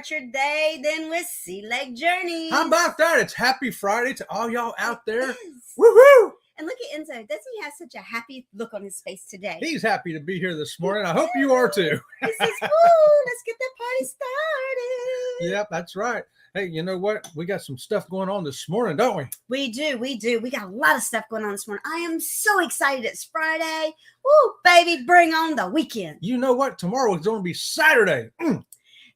start your day then with Sea Lake Journeys. How about that? It's happy Friday to all y'all out there. Woo woo! And look at Enzo. Doesn't he have such a happy look on his face today? He's happy to be here this morning. I hope you are too. He says, woo, let's get the party started. Yep, that's right. Hey, you know what? We got some stuff going on this morning, don't we? We do. We got a lot of stuff going on this morning. I am so excited. It's Friday. Woo, baby, bring on the weekend. You know what? Tomorrow is going to be Saturday.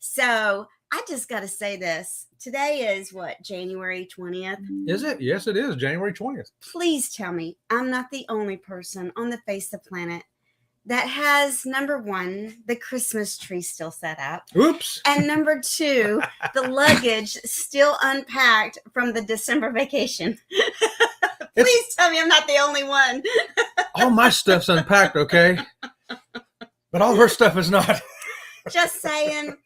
So I just got to say this. Today is what, January 20th? Is it? Yes, it is. January 20th. Please tell me I'm not the only person on the face of the planet that has, number one, the Christmas tree still set up. Oops. And number two, the luggage still unpacked from the December vacation. Please tell me I'm not the only one. All my stuff's unpacked, okay? But all her stuff is not. Just saying.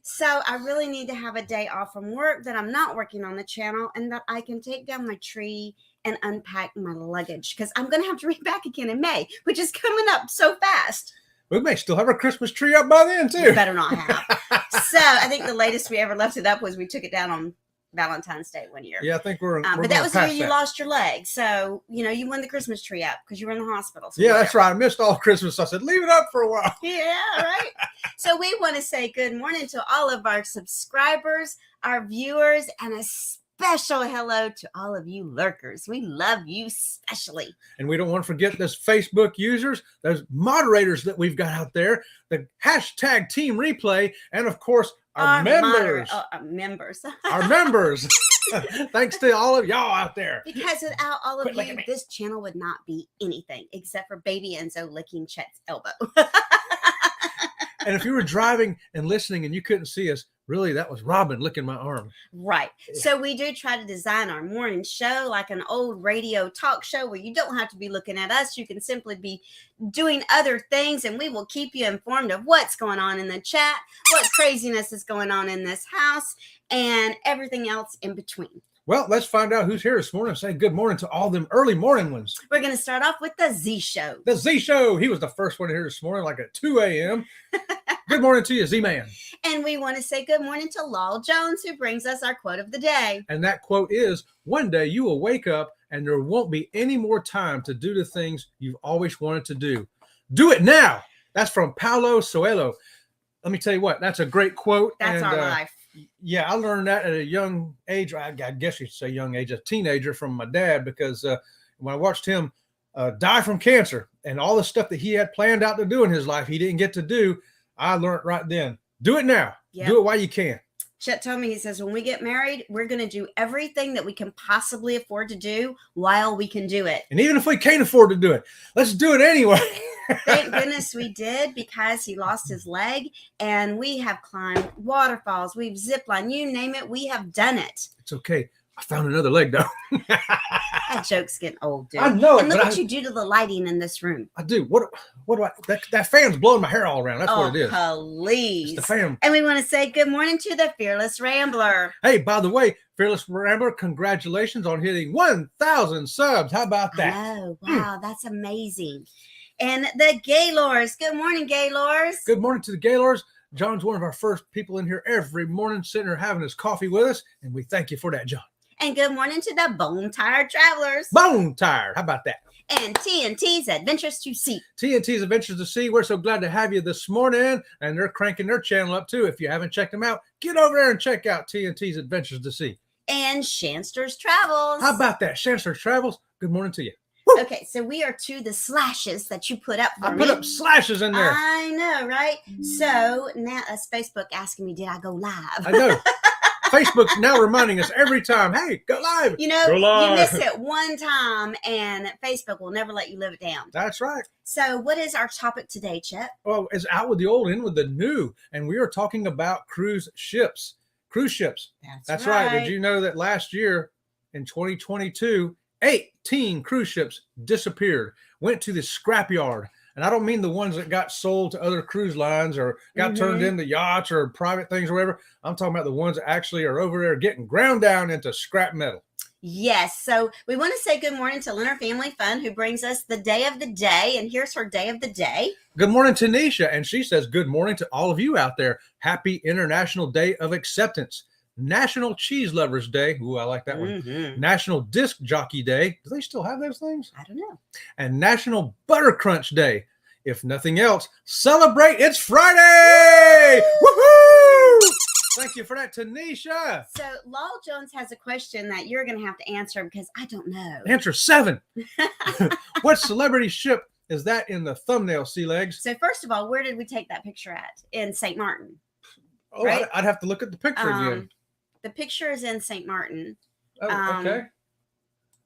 So I really need to have a day off from work that I'm not working on the channel and that I can take down my tree and unpack my luggage because I'm going to have to read back again in May, which is coming up so fast. We may still have our Christmas tree up by then, too. You better not have. So I think the latest we ever left it up was we took it down on Valentine's Day one year. Yeah, I think we're but that was the year you lost your leg. So, you won the Christmas tree up because you were in the hospital. So yeah, that's right. I missed all Christmas. I said, leave it up for a while. Yeah, right. So we want to say good morning to all of our subscribers, our viewers, and a special hello to all of you lurkers. We love you especially. And we don't want to forget those Facebook users, those moderators that we've got out there, the hashtag Team Replay, and of course, our members. Members. Our members. Thanks to all of y'all out there. Because without all of you, this channel would not be anything except for baby Enzo licking Chet's elbow. And if you were driving and listening and you couldn't see us, really, that was Robin licking my arm. Right. So we do try to design our morning show like an old radio talk show where you don't have to be looking at us. You can simply be doing other things, and we will keep you informed of what's going on in the chat, what craziness is going on in this house, and everything else in between. Well, let's find out who's here this morning. Say good morning to all them early morning ones. We're going to start off with the Z Show. The Z Show. He was the first one here this morning, like at 2 a.m. Good morning to you, Z-Man. And we want to say good morning to Lal Jones, who brings us our quote of the day. And that quote is, one day you will wake up and there won't be any more time to do the things you've always wanted to do. Do it now. That's from Paulo Coelho. Let me tell you what, that's a great quote. That's our life. Yeah, I learned that at a young age. I guess you should say young age, a teenager from my dad, because when I watched him die from cancer and all the stuff that he had planned out to do in his life, he didn't get to do. I learned right then. Do it now. Yep. Do it while you can. Chet told me, he says, when we get married, we're going to do everything that we can possibly afford to do while we can do it. And even if we can't afford to do it, let's do it anyway. Thank goodness we did, because he lost his leg, and we have climbed waterfalls. We've ziplined, you name it. We have done it. It's okay. I found another leg, though. That joke's getting old, dude. I know it. And look what you do to the lighting in this room. I do. What do I? That fan's blowing my hair all around. That's what it is. Please. It's the fan. And we want to say good morning to the Fearless Rambler. Hey, by the way, Fearless Rambler, congratulations on hitting 1,000 subs. How about that? Oh, wow. That's amazing. And the Gaylors. Good morning, Gaylors. Good morning to the Gaylors. John's one of our first people in here every morning, sitting here having his coffee with us, and we thank you for that, John. And good morning to the Bone Tired Travelers. Bone Tired. How about that? And TNT's Adventures to Sea. TNT's Adventures to Sea. We're so glad to have you this morning, and they're cranking their channel up too. If you haven't checked them out, get over there and check out TNT's Adventures to Sea. And Shanster's Travels. How about that? Shanster's Travels. Good morning to you. Woo! Okay, so we are to the slashes that you put up for me. I put up slashes in there. I know, right? So now that's Facebook asking me, did I go live? I know. Facebook's now reminding us every time, hey, go live. You know, go live. You miss it one time, and Facebook will never let you live it down. That's right. So what is our topic today, Chet? Well, it's out with the old, in with the new, and we are talking about cruise ships. Cruise ships. That's right. Did you know that last year in 2022, 18 cruise ships disappeared, went to the scrapyard. And I don't mean the ones that got sold to other cruise lines or got turned into yachts or private things or whatever. I'm talking about the ones that actually are over there getting ground down into scrap metal. Yes. So we want to say good morning to Leonard Family Fun, who brings us the day of the day. And here's her day of the day. Good morning to Nisha. And she says, good morning to all of you out there. Happy International Day of Acceptance. National Cheese Lovers Day. Ooh, I like that one. National Disc Jockey Day. Do they still have those things? I don't know. And National Butter Crunch Day. If nothing else, celebrate. It's Friday. Woohoo! Thank you for that, Tanisha. So Law Jones has a question that you're going to have to answer because I don't know. Answer 7. What celebrity ship is that in the thumbnail, Sea Legs? So first of all, where did we take that picture at? In St. Martin. Oh, right? I'd have to look at the picture again. The picture is in St. Martin. Oh, okay.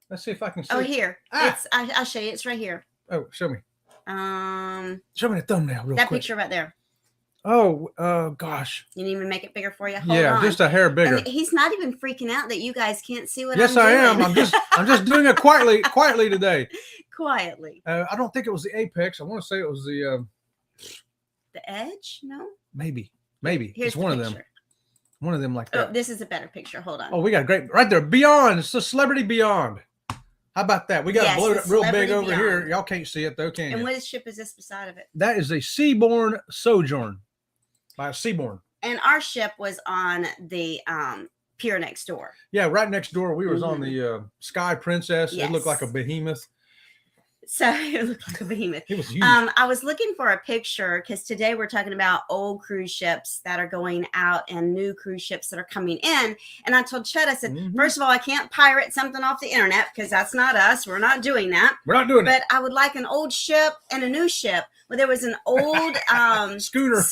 Let's see if I can see. Oh, here. I'll show you. It's right here. Oh, show me. Show me the thumbnail real quick. That picture right there. Oh, gosh. You need me to make it bigger for you? Hold on. Just a hair bigger. And he's not even freaking out that you guys can't see what yes, I'm doing. Yes, I am. I'm just doing it quietly today. Quietly. I don't think it was the apex. I want to say it was the edge. No. Maybe. Here's it's one the of them. One of them like that. Oh, this is a better picture. Hold on. Oh, we got a great right there. Beyond. It's the Celebrity Beyond. How about that? We got to blow it up real big over here. Y'all can't see it though, can you? And what ship is this beside of it? That is a Seabourn Sojourn by Seabourn. And our ship was on the pier next door. Yeah, right next door. We was on the Sky Princess. Yes. It looked like a behemoth. So it looked like a behemoth. It was huge. I was looking for a picture because today we're talking about old cruise ships that are going out and new cruise ships that are coming in. And I told Chet, I said, first of all, I can't pirate something off the internet because that's not us. We're not doing that. We're not doing it. But I would like an old ship and a new ship where there was an old schooner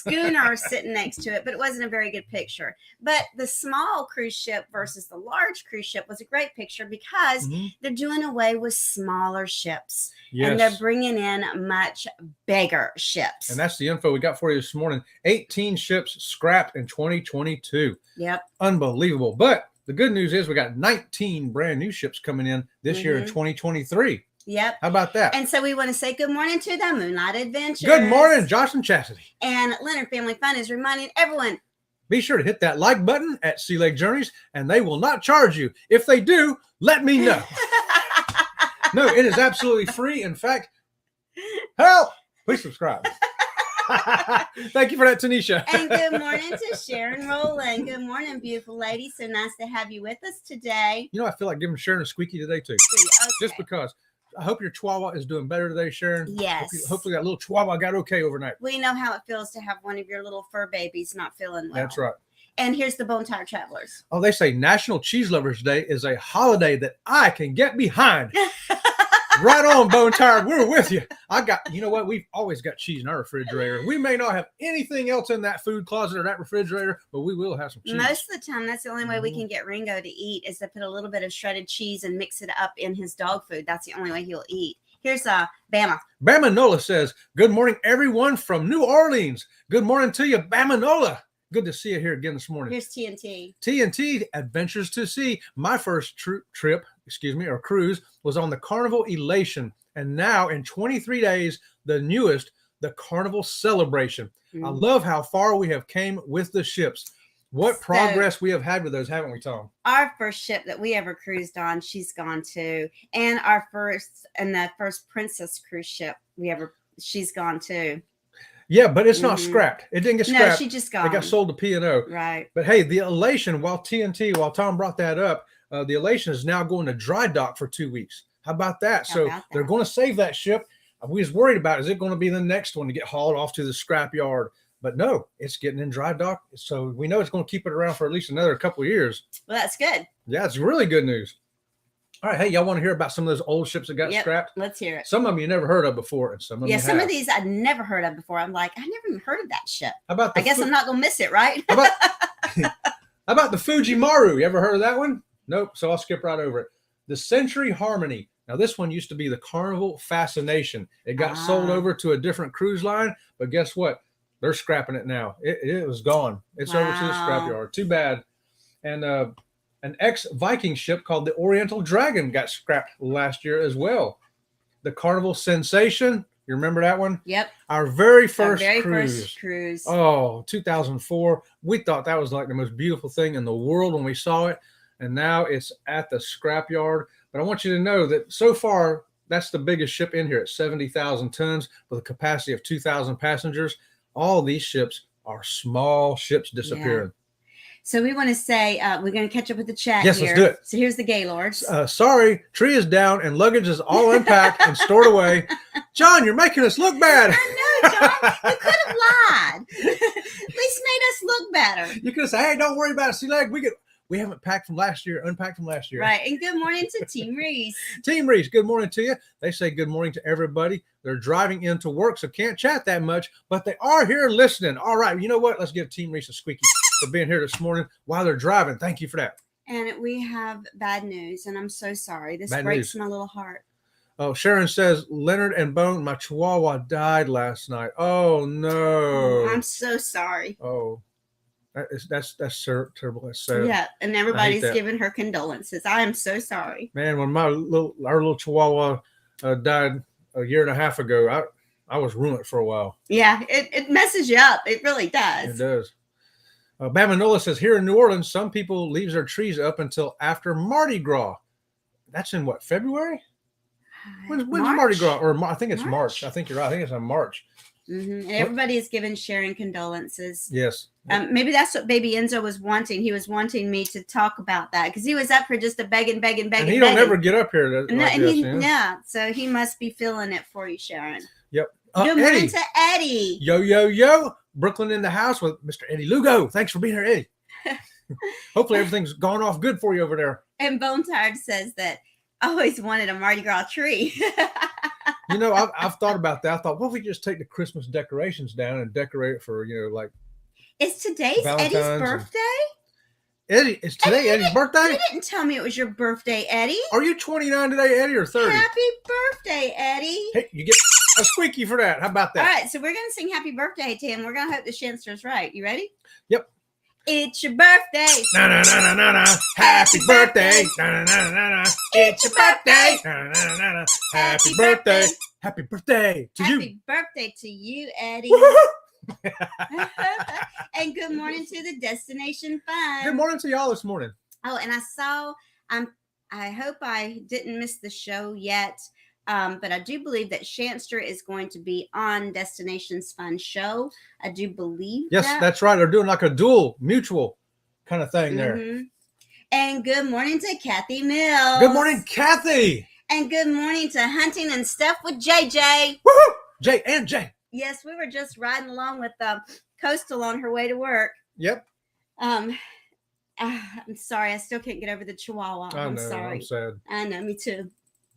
sitting next to it, but it wasn't a very good picture. But the small cruise ship versus the large cruise ship was a great picture because they're doing away with smaller ships. Yes. And they're bringing in much bigger ships. And that's the info we got for you this morning. 18 ships scrapped in 2022. Yep. Unbelievable. But the good news is we got 19 brand new ships coming in this year in 2023. Yep. How about that? And so we want to say good morning to the Moonlight Adventures. Good morning, Josh and Chastity. And Leonard Family Fun is reminding everyone, be sure to hit that like button at Sea Lake Journeys, and they will not charge you. If they do, let me know. No, it is absolutely free. In fact, help! Please subscribe. Thank you for that, Tanisha. And good morning to Sharon Rowland. Good morning, beautiful lady. So nice to have you with us today. You know, I feel like giving Sharon a squeaky today, too. Okay. Just because. I hope your Chihuahua is doing better today, Sharon. Yes. Hopefully that little Chihuahua got okay overnight. We know how it feels to have one of your little fur babies not feeling well. That's right. And here's the Bone Tire Travelers. Oh, they say National Cheese Lovers Day is a holiday that I can get behind. Right on, Bone Tire. We're with you. You know what? We've always got cheese in our refrigerator. We may not have anything else in that food closet or that refrigerator, but we will have some cheese. Most of the time, that's the only way we can get Ringo to eat is to put a little bit of shredded cheese and mix it up in his dog food. That's the only way he'll eat. Here's Bama. Bama Nola says, good morning, everyone from New Orleans. Good morning to you, Bama Nola. Good to see you here again this morning. Here's TNT. TNT, Adventures to Sea. My first trip, or cruise, was on the Carnival Elation. And now in 23 days, the newest, the Carnival Celebration. I love how far we have came with the ships. What progress we have had with those, haven't we, Tom? Our first ship that we ever cruised on, she's gone too. And the first Princess cruise ship she's gone too. Yeah, but it's not scrapped. It didn't get scrapped. No, she just gone. It got sold to P&O. Right. But hey, the Elation, while Tom brought that up, the Elation is now going to dry dock for 2 weeks. How about that? They're going to save that ship. We was worried about, is it going to be the next one to get hauled off to the scrap yard? But no, it's getting in dry dock. So we know it's going to keep it around for at least another couple of years. Well, that's good. Yeah, it's really good news. All right, hey, y'all want to hear about some of those old ships that got scrapped? Let's hear it. Some of them you never heard of before, and some of them some of these I'd never heard of before. I'm like, I never even heard of that ship. How about I guess I'm not gonna miss it, right? How about the Fujimaru? You ever heard of that one? Nope. So I'll skip right over it. The Century Harmony. Now this one used to be the Carnival Fascination. It got sold over to a different cruise line, but guess what? They're scrapping it now. It was gone. It's over to the scrapyard. Too bad. And an ex-Viking ship called the Oriental Dragon got scrapped last year as well. The Carnival Sensation, You remember that one? Yep. Our very Our first very cruise. first cruise. Oh, 2004. We thought that was like the most beautiful thing in the world when we saw it. And now it's at the scrapyard. But I want you to know that so far, that's the biggest ship in here at 70,000 tons with a capacity of 2,000 passengers. All these ships are small ships disappearing. So we want to say we're going to catch up with the chat Yes, here. let's do it. So here's the Gaylords. Sorry, tree is down and luggage is all unpacked and stored away. John, you're making us look bad. I know, John. You could have lied. At least made us look better. You could have said, hey, don't worry about it. See, like, we haven't packed from last year, unpacked from last year. Right. And good morning to Team Reese. Team Reese, good morning to you. They say good morning to everybody. They're driving into work, so can't chat that much, but they are here listening. All right, you know what? Let's give Team Reese a squeaky for being here this morning while they're driving. Thank you for that. And we have bad news, and I'm so sorry. This Bad breaks news. my little heart. Oh, Sharon says, Leonard and Bone, my Chihuahua died last night. Oh, no. I'm so sorry. Oh, that's terrible. That's sad. Yeah, and everybody's that. giving her condolences. I am so sorry. Man, when our little Chihuahua died a year and a half ago, I was ruined for a while. Yeah, it messes you up. It really It does. does. Bamanola says, here in New Orleans, some people leave their trees up until after Mardi Gras. That's in what, February? When's Mardi Gras? Or I think it's March. I think you're right. I think it's in March. And everybody is giving Sharon condolences. Yes. Maybe that's what Baby Enzo was wanting. He was wanting me to talk about that because he was up for just a begging. And he don't ever get up here. Yeah, so he must be feeling it for you, Sharon. Yep. Good morning to Eddie. Yo. Brooklyn in the house with Mr. Eddie Lugo. Thanks for being here, Eddie. Hopefully everything's gone off good for you over there. And Bone Tired says that I always wanted a Mardi Gras tree. You know, I've thought about that. I thought, what if we just take the Christmas decorations down and decorate it for, like. Is today's Valentine's Eddie's birthday? Eddie, is today Eddie's birthday? You didn't tell me it was your birthday, Eddie. Are you 29 today, Eddie, or 30? Happy birthday, Eddie. Hey, you get a squeaky for that. How about that? All right, so we're going to sing happy birthday to him. We're going to hope the Shinster's right. You ready? Yep. It's your birthday. Na na na na na na. Happy birthday. Na na na na na. It's your birthday. Na na na na. Happy birthday. Happy birthday to you. Happy birthday to you, Eddie. And good morning to the Destination Fun. Good morning to y'all this morning. Oh, and I hope I didn't miss the show yet. But I do believe that Shanster is going to be on Destination's Fun show. I do believe Yes, that's right. They're doing like a dual, mutual kind of thing there. And good morning to Kathy Mills. Good morning, Kathy. And good morning to Hunting and Stuff with JJ. Woohoo! Jay and Jay. Yes, we were just riding along with Coastal on her way to work. Yep. I'm sorry. I still can't get over the Chihuahua. I'm sorry. I'm sad. I know, me too.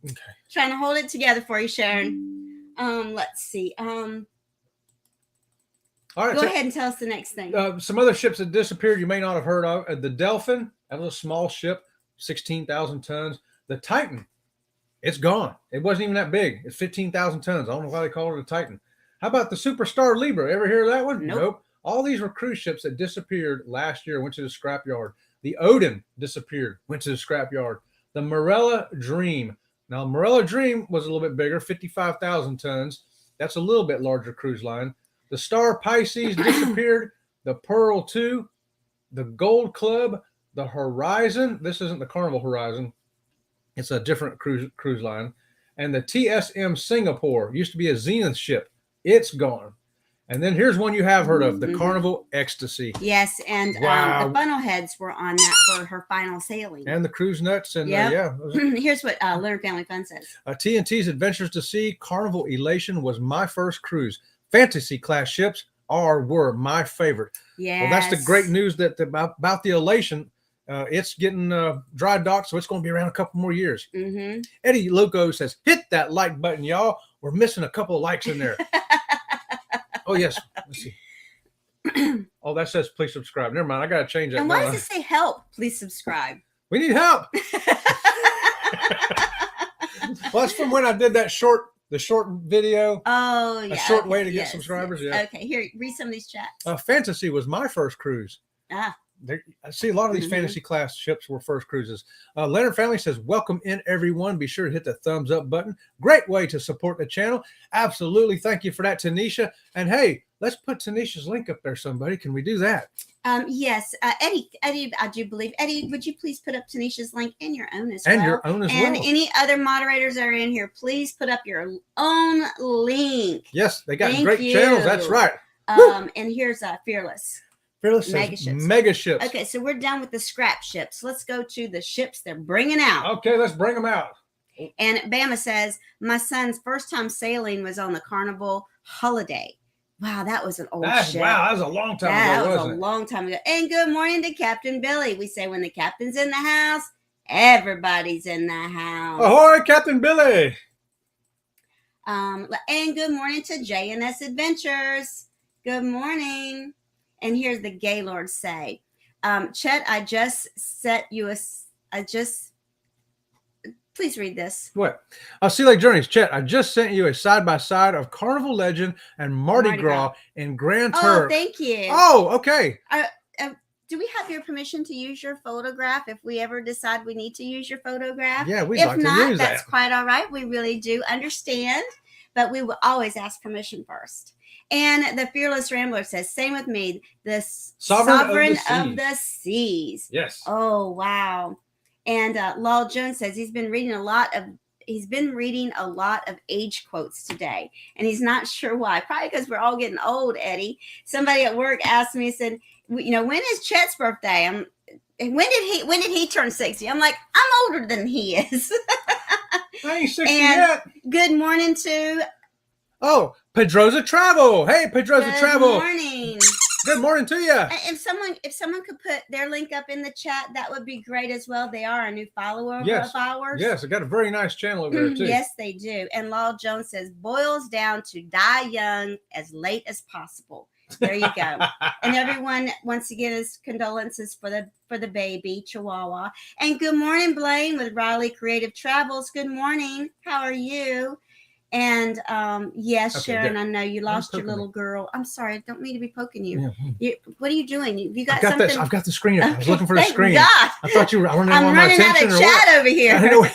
Okay. Trying to hold it together for you, Sharon. Let's see. All right. Go ahead and tell us the next thing. Some other ships that disappeared you may not have heard of. The Delphin, that was a small ship, 16,000 tons. The Titan, it's gone. It wasn't even that big. It's 15,000 tons. I don't know why they call it a Titan. How about the Superstar Libra? Ever hear of that one? Nope. All these were cruise ships that disappeared last year, went to the scrapyard. The Odin disappeared, went to the scrapyard. The Morella Dream. Now, Morella Dream was a little bit bigger, 55,000 tons. That's a little bit larger cruise line. The Star Pisces disappeared. The Pearl 2, the Gold Club, the Horizon. This isn't the Carnival Horizon. It's a different cruise line. And the TSM Singapore used to be a Zenith ship. It's gone. And then here's one you have heard of, the Carnival Ecstasy. Yes, and Wow. the funnel heads were on that for her final sailing. And the cruise nuts. And Here's what Leonard Family Fun says. TNT's Adventures to Sea, Carnival Elation was my first cruise. Fantasy class ships were my favorite. Yes. Well, that's the great news that about the Elation. It's getting dry docked, so it's going to be around a couple more years. Eddie Loco says, hit that like button, y'all. We're missing a couple of likes in there. Oh, yes. Let's see. Oh, that says please subscribe. Never mind. I got to change that. And why does it say help? Please subscribe. We need help. Well, that's from when I did that short video. Oh, yeah. A short way to get subscribers. Yeah. Okay, here, read some of these chats. Fantasy was my first cruise. I see a lot of these Mhm. fantasy class ships were first cruises. Leonard Family says, welcome in everyone. Be sure to hit the thumbs up button. Great way to support the channel. Absolutely. Thank you for that, Tanisha. And hey, let's put Tanisha's link up there, somebody. Can we do that? Yes, Eddie, I do believe. Eddie, would you please put up Tanisha's link and your own as And well? your own as and well. any other moderators that are in here, please put up your own link. Yes, they got Thank great you. channels. That's right. And here's Fearless. Fearless says Mega ships. mega ships. Okay, so we're done with the scrap ships. Let's go to the ships they're bringing out. Okay, let's bring them out. And Bama says, my son's first time sailing was on the Carnival Holiday. Wow, that was an old ship. Wow, that was a long time That ago, was wasn't a it? long time ago. And good morning to Captain Billy. We say when the captain's in the house, everybody's in the house. Ahoy, Captain Billy. And good morning to JNS Adventures. Good morning. And here's the Gaylord say, Chet, please read this. What? Sea Lake Journeys. Chet, I just sent you a side-by-side of Carnival Legend and Mardi Gras in Grand Turk. Oh, thank you. Oh, okay. Do we have your permission to use your photograph if we ever decide we need to use your photograph? Yeah, we'd if like not, to use that's that. quite all right. We really do understand, but we will always ask permission first. And the Fearless Rambler says, same with me, the Sovereign of the Seas. Yes. Oh, wow. And Lal Jones says he's been reading a lot of age quotes today, and he's not sure why. Probably because we're all getting old, Eddie. Somebody at work asked me, said, you know, when is Chet's birthday? When did he turn 60? I'm like, I'm older than he is. I ain't 60 yet. Good morning to Pedroza Travel. Hey, Pedroza Travel. Good morning. Good morning to you. If someone could put their link up in the chat, that would be great as well. They are a new follower of ours. Yes, they got a very nice channel over there too. Yes, they do. And Law Jones says, boils down to die young as late as possible. There you go. And everyone, once again, is condolences for the baby Chihuahua. And good morning, Blaine with Riley Creative Travels. Good morning. How are you? And yes, okay, Sharon, I know you lost your little girl. I'm sorry, I don't mean to be poking you. Yeah. What are you doing? You got something? I've got the screen up. I was looking for the screen. God. I thought you were. I'm running out of chat over here. I know.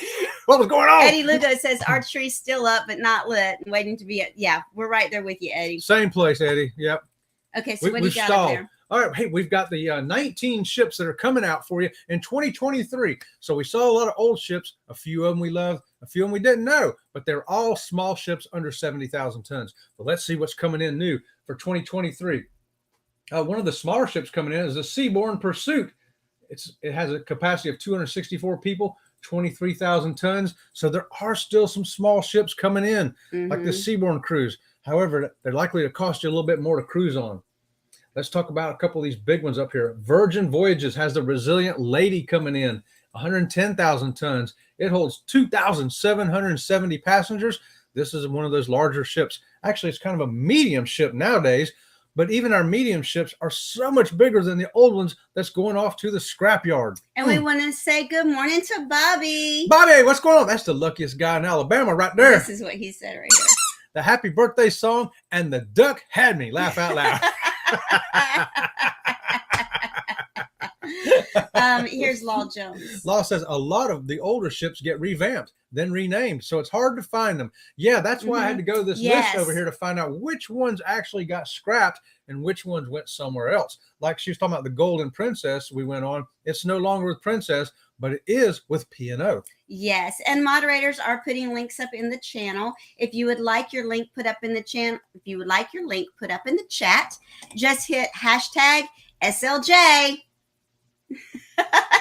What was going on? Eddie Lugo says our tree's still up but not lit and waiting to be at. Yeah, we're right there with you, Eddie. Same place, Eddie. Yep. Okay, so what do you got up there? All right, hey, we've got the 19 ships that are coming out for you in 2023. So we saw a lot of old ships. A few of them we loved, a few of them we didn't know, but they're all small ships under 70,000 tons. But let's see what's coming in new for 2023. One of the smaller ships coming in is the Seabourn Pursuit. It has a capacity of 264 people, 23,000 tons. So there are still some small ships coming in, like the Seabourn Cruise. However, they're likely to cost you a little bit more to cruise on. Let's talk about a couple of these big ones up here. Virgin Voyages has the Resilient Lady coming in, 110,000 tons. It holds 2,770 passengers. This is one of those larger ships. Actually, it's kind of a medium ship nowadays, but even our medium ships are so much bigger than the old ones that's going off to the scrapyard. And we want to say good morning to Bobby. Bobby, what's going on? That's the luckiest guy in Alabama right there. This is what he said right here. The happy birthday song and the duck had me laugh out loud. Here's Law Jones. Law says a lot of the older ships get revamped, then renamed, so it's hard to find them. Yeah, that's why I had to go to this list over here to find out which ones actually got scrapped and which ones went somewhere else. Like she was talking about the Golden Princess we went on. It's no longer with Princess, but it is with P&O. Yes, and moderators are putting links up in the channel. If you would like your link put up in the channel, if you would like your link put up in the chat, just hit hashtag SLJ.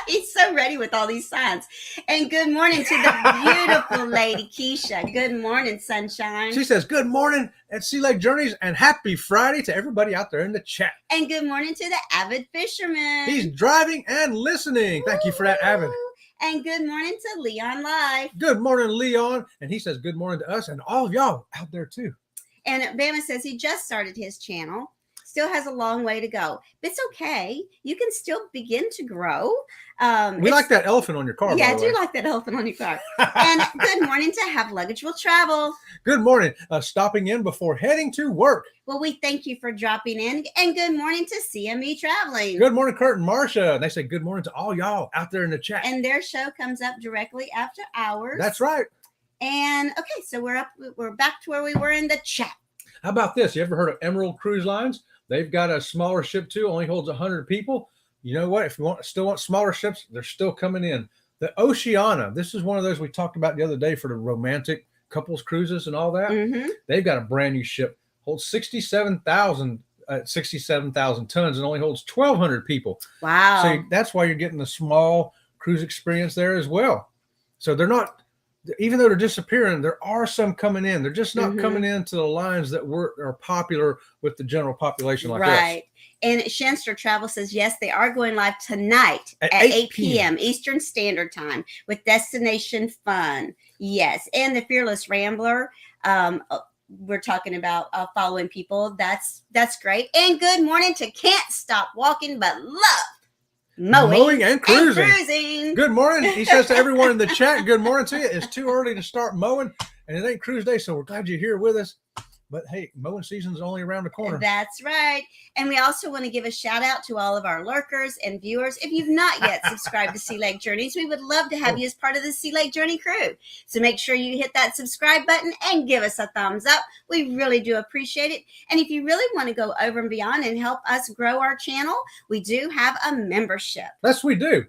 He's so ready with all these signs. And good morning to the beautiful lady Keisha. Good morning, sunshine. She says good morning at Sea Lake Journeys and happy Friday to everybody out there in the chat. And good morning to the avid fisherman. He's driving and listening. Thank you for that, Avid. And good morning to Leon Live. Good morning, Leon. And he says good morning to us and all of y'all out there too. And Bama says he just started his channel. still has a long way to go. But it's okay. You can still begin to grow. We like that elephant on your car. Yeah, by I the do way. like that elephant on your car. And good morning to Have Luggage Will Travel. Good morning. Stopping in before heading to work. Well, we thank you for dropping in. And good morning to CME Traveling. Good morning, Kurt and Marcia. And they say good morning to all y'all out there in the chat. And their show comes up directly after ours. That's right. And okay, so we're back to where we were in the chat. How about this? You ever heard of Emerald Cruise Lines? They've got a smaller ship too, only holds 100 people. You know what? If you still want smaller ships, they're still coming in. The Oceana, this is one of those we talked about the other day for the romantic couples cruises and all that. Mm-hmm. They've got a brand new ship, holds 67,000 tons and only holds 1,200 people. Wow. So that's why you're getting the small cruise experience there as well. So they're not, even though they're disappearing, there are some coming in. They're just not coming into the lines that are popular with the general population like us. Right. And Shenster Travel says, yes, they are going live tonight at 8 p.m. Eastern Standard Time with Destination Fun. Yes. And the Fearless Rambler. We're talking about following people. That's great. And good morning to Can't Stop Walking But Love Mowing and cruising. Good morning. He says to everyone in the chat, good morning to you. It's too early to start mowing, and it ain't cruise day, so we're glad you're here with us. But hey, mowing season's only around the corner. That's right. And we also want to give a shout out to all of our lurkers and viewers. If you've not yet subscribed to Sea Lake Journeys, we would love to have you as part of the Sea Lake Journey crew. So make sure you hit that subscribe button and give us a thumbs up. We really do appreciate it. And if you really want to go over and beyond and help us grow our channel, we do have a membership. Yes, we do.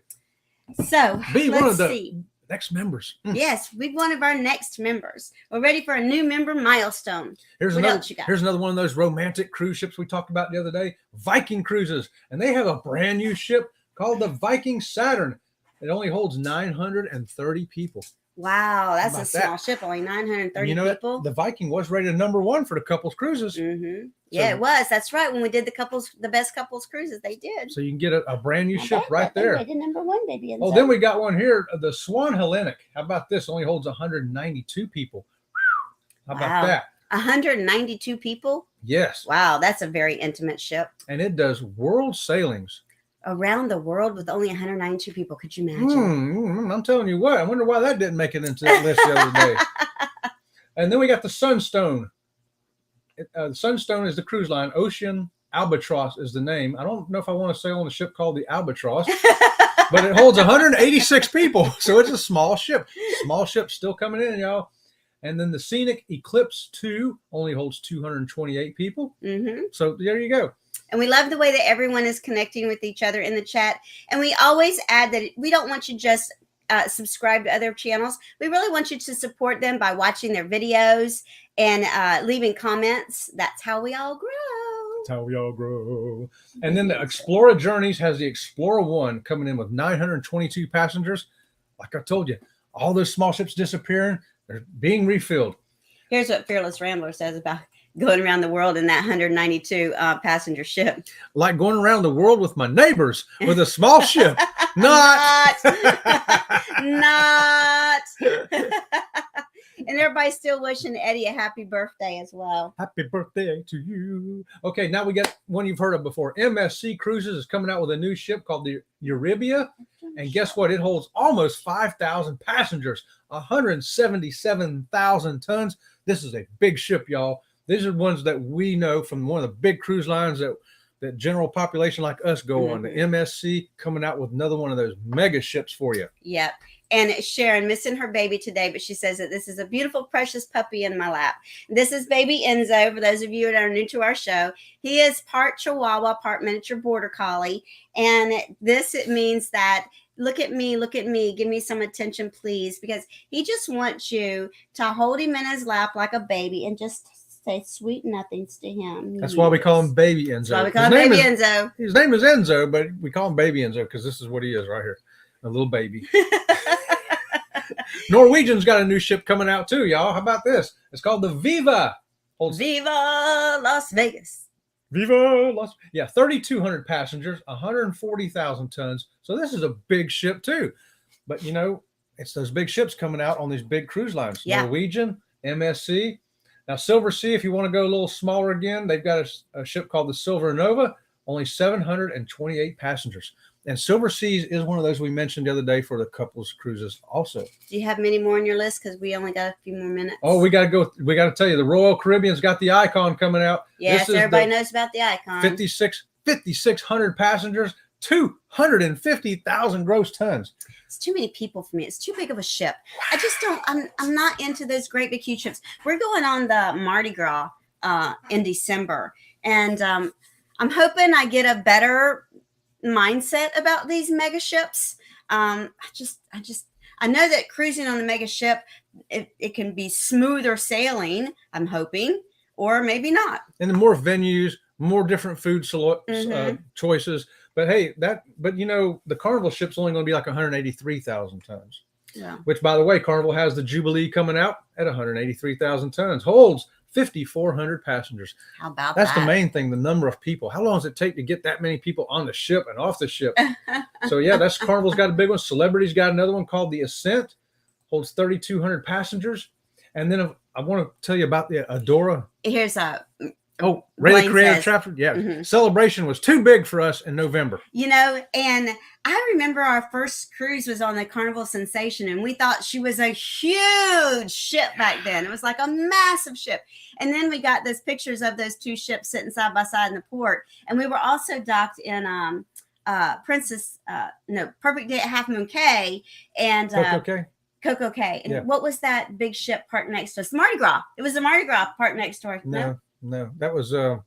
So be one of the see. Next members. Yes, we're one of our next members. We're ready for a new member milestone. Here's another one of those romantic cruise ships we talked about the other day, Viking Cruises. And they have a brand new ship called the Viking Saturn. It only holds 930 people. Wow, that's a small ship, only 930 people. The Viking was rated #1 for the couples cruises. Mm-hmm. Yeah, it was. That's right. When we did the best couples cruises, they did. So you can get a brand new ship right there. They did #1, baby. Oh, then we got one here, the Swan Hellenic. How about this? Only holds 192 people. How about that? 192 people? Yes. Wow, that's a very intimate ship. And it does world sailings. Around the world with only 192 people. Could you imagine? I'm telling you what. I wonder why that didn't make it into that list the other day. And then we got the Sunstone. The Sunstone is the cruise line. Ocean Albatross is the name. I don't know if I want to sail on a ship called the Albatross, but it holds 186 people. So it's a small ship. Small ship still coming in, y'all. And then the Scenic Eclipse 2 only holds 228 people. Mm-hmm. So there you go. And we love the way that everyone is connecting with each other in the chat. And we always add that we don't want you just subscribe to other channels. We really want you to support them by watching their videos and leaving comments. That's how we all grow. That's how we all grow. And then the Explorer Journeys has the Explorer 1 coming in with 922 passengers. Like I told you, all those small ships disappearing. They're being refilled. Here's what Fearless Rambler says about going around the world in that 192 passenger ship. Like going around the world with my neighbors with a small ship. Not. And everybody's still wishing Eddie a happy birthday as well. Happy birthday to you. Okay, now we got one you've heard of before. MSC Cruises is coming out with a new ship called the Eurybia. And guess what? It holds almost 5,000 passengers, 177,000 tons. This is a big ship, y'all. These are ones that we know from one of the big cruise lines that general population like us go on. The MSC coming out with another one of those mega ships for you. Yep. And Sharon missing her baby today, but she says that this is a beautiful, precious puppy in my lap. This is baby Enzo. For those of you that are new to our show, he is part Chihuahua, part miniature border collie. And it means that look at me, give me some attention, please, because he just wants you to hold him in his lap like a baby and just say sweet nothings to him. That's why we call him Baby Enzo. That's why we call him Baby Enzo. His name is Enzo, but we call him Baby Enzo because this is what he is right here, a little baby. Norwegian's got a new ship coming out too, y'all. How about this? It's called the Viva. Viva Las Vegas. Viva Las. Yeah, 3,200 passengers, 140,000 tons. So this is a big ship too. But you know, it's those big ships coming out on these big cruise lines. Yeah. Norwegian, MSC. Now, Silver Sea, if you want to go a little smaller again, they've got a ship called the Silver Nova, only 728 passengers. And Silver Seas is one of those we mentioned the other day for the couples cruises also. Do you have many more on your list? Because we only got a few more minutes. Oh, we got to go. We got to tell you, the Royal Caribbean's got the Icon coming out. Yes, everybody knows about the Icon. 5,600 passengers, 250,000 gross tons. It's too many people for me. It's too big of a ship. I just don't. I'm not into those great big huge ships. We're going on the Mardi Gras in December, and I'm hoping I get a better mindset about these mega ships. I know that cruising on the mega ship, it can be smoother sailing, I'm hoping, or maybe not. And the more venues, more different food choices. But hey, the Carnival ship's only going to be like 183,000 tons. Yeah. Which, by the way, Carnival has the Jubilee coming out at 183,000 tons. Holds 5,400 passengers. How about That's the main thing, the number of people. How long does it take to get that many people on the ship and off the ship? So, yeah, that's Carnival's got a big one. Celebrity's got another one called the Ascent. Holds 3,200 passengers. And then I want to tell you about the Adora. Here's a... Oh, Rayleigh Creative Trafford. Yeah. Celebration was too big for us in November. And I remember our first cruise was on the Carnival Sensation, and we thought she was a huge ship back then. It was like a massive ship. And then we got those pictures of those two ships sitting side by side in the port. And we were also docked in Perfect Day at Half Moon Cay and Coco Cay. And what was that big ship parked next to us? Mardi Gras. It was the Mardi Gras parked next to us. No, that was it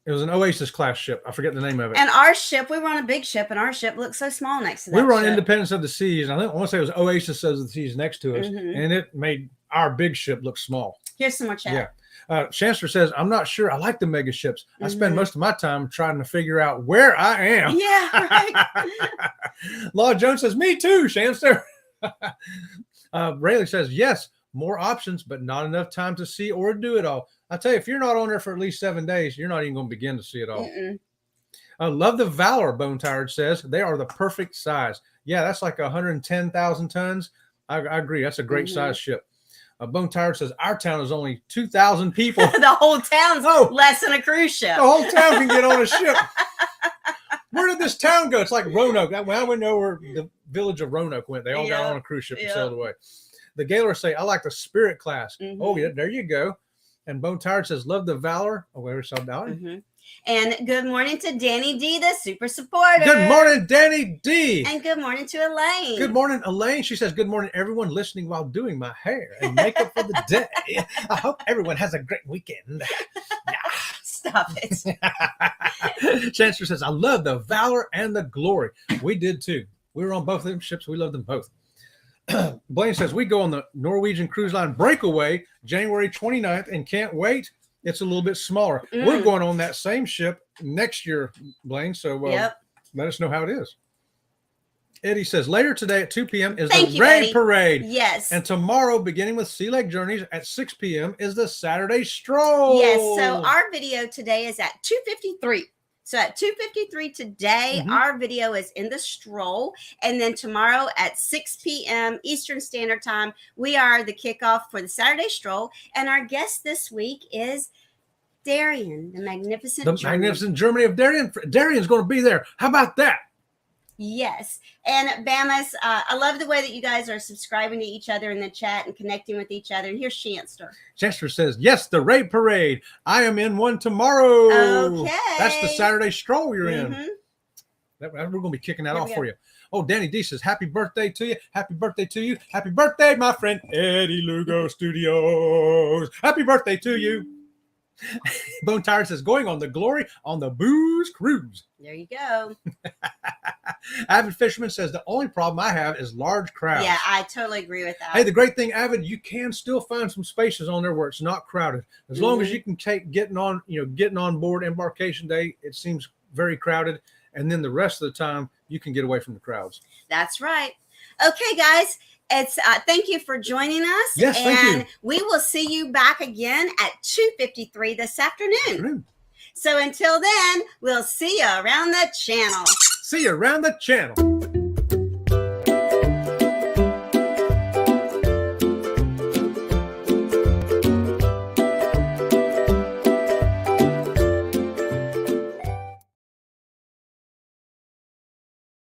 was an Oasis class ship. I forget the name of it. And our ship, we were on a big ship, and our ship looked so small next to that. We were on Independence of the Seas, and I want to say it was Oasis of the Seas next to us, and it made our big ship look small. Here's some more chat. Yeah. Chancellor says, I'm not sure. I like the mega ships. I spend most of my time trying to figure out where I am. Yeah, right. Law Jones says, me too, Chancellor. Rayleigh says, yes. More options, but not enough time to see or do it all. I tell you, if you're not on there for at least 7 days, you're not even going to begin to see it all. I love the Valor, Bone Tired says. They are the perfect size. Yeah, that's like 110,000 tons. I agree. That's a great size ship. Bone Tired says, our town is only 2,000 people. The whole town's less than a cruise ship. The whole town can get on a ship. Where did this town go? It's like Roanoke. I wouldn't know where the village of Roanoke went. They all got on a cruise ship and sailed away. The Gaylors say, I like the Spirit class. Oh, yeah, there you go. And Bone Tired says, love the Valor. Oh, we saw that. And good morning to Danny D, the super supporter. Good morning, Danny D. And good morning to Elaine. Good morning, Elaine. She says, good morning, everyone listening while doing my hair and makeup for the day. I hope everyone has a great weekend. Stop it. Chancellor says, I love the Valor and the Glory. We did too. We were on both of them ships. We loved them both. Blaine says, we go on the Norwegian Cruise Line Breakaway January 29th and can't wait. It's a little bit smaller. We're going on that same ship next year, Blaine. So let us know how it is. Eddie says, later today at 2 p.m. is the Rain Parade. Yes. And tomorrow, beginning with Sea Lake Journeys at 6 p.m. is the Saturday Stroll. Yes. So our video today is at 2:53. So at 2:53 today, our video is in the stroll. And then tomorrow at 6 p.m. Eastern Standard Time, we are the kickoff for the Saturday stroll. And our guest this week is Darian, the magnificent Germany of Darian. Darian's going to be there. How about that? Yes. And Bamas, I love the way that you guys are subscribing to each other in the chat and connecting with each other. And here's Chancellor. Chancellor says, yes, the Raid Parade. I am in one tomorrow. Okay. That's the Saturday stroll you're in. We're going to be kicking that off for you. Oh, Danny D says, happy birthday to you. Happy birthday to you. Happy birthday, my friend Eddie Lugo Studios. Happy birthday to you. Bone Tired says, going on the Glory on the Booze Cruise. There you go. Avid Fisherman says, the only problem I have is large crowds. Yeah, I totally agree with that. Hey, the great thing, Avid, you can still find some spaces on there where it's not crowded. As long as you can getting on board embarkation day, it seems very crowded. And then the rest of the time, you can get away from the crowds. That's right. Okay, guys. It's thank you for joining us. Yes, thank you. And we will see you back again at 2:53 this afternoon. So until then, we'll see you around the channel. See you around the channel.